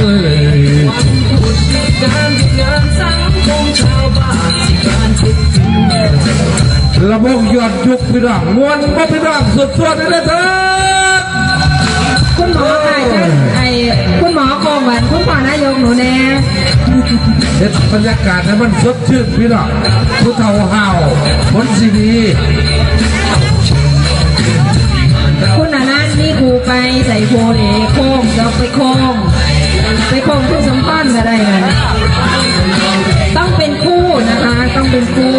การงานสังคมชาวบ้านที่การคิดถึงระบบยอดยุคพี่น้องมวลมาพี่น้องสุดๆเลยเถิดคุณหมอคุณหมอโกงวันคุณพ่อนายกหนูแน่เห็นบรรยากาศให้มันสดชื่นพี่น้องผู้เฒ่าห่าวผลสีดีคุณน่ะนั่นนี่ครูไปใส่โพเอโค้งจะไปโค้งผู้สมพรอะไรกันต้องเป็นคู่นะคะต้องเป็นคู่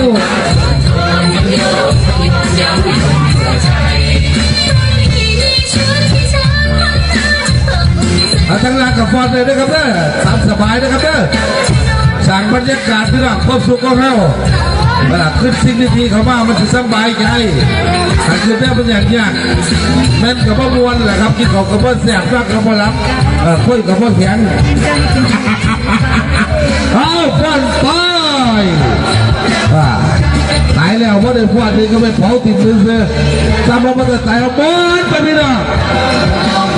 ทั้งร้านกับฟอนเลยนะครับเด้อตามสบายนะครับเด้อสั่งบรรยากาศพี่น้องความสุขของเราเวลาขึ้นสิ่งดีๆเข้ามามันจะสบายใจถ้าคือแม่เป็นอย่างยากแม่นกับพ่อมวลแหละครับที่เขากับพ่อแสบรักกับพ่อรับคุยกับพ่อแข็งเอาฟอนไปตายแล้วว่าได้ฟอนนี่ก็ไม่เผาติดมือเสือตามมาจะตายเอาบอลไปพี่น้อง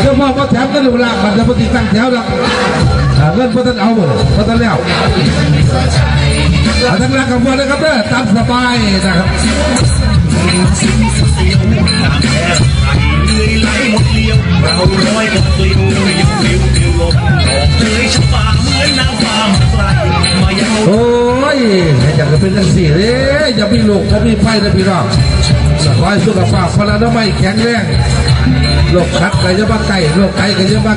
เดี๋ยวพ่อแถมก็ดูละมันจะปฏิตั้งแถวแล้วเงินพ่อท่านเอาหมดพ่อท่านแล้วทั้งรักกับพ่อเลยครับเด้อตามสบายนะครับเราร้อยกบลิวลมเลยฉบับเหมือนน้ำฟ้าใสมายังโอ้ยอยากจะเป็นจังสี่เลยอย่ามีลูกเขามีไฟนะพี่น้องคอยสุขภาพพลานามัยแข็งแรงโรคคัดไก่จะมาไก่โรคไก่ก็จะมา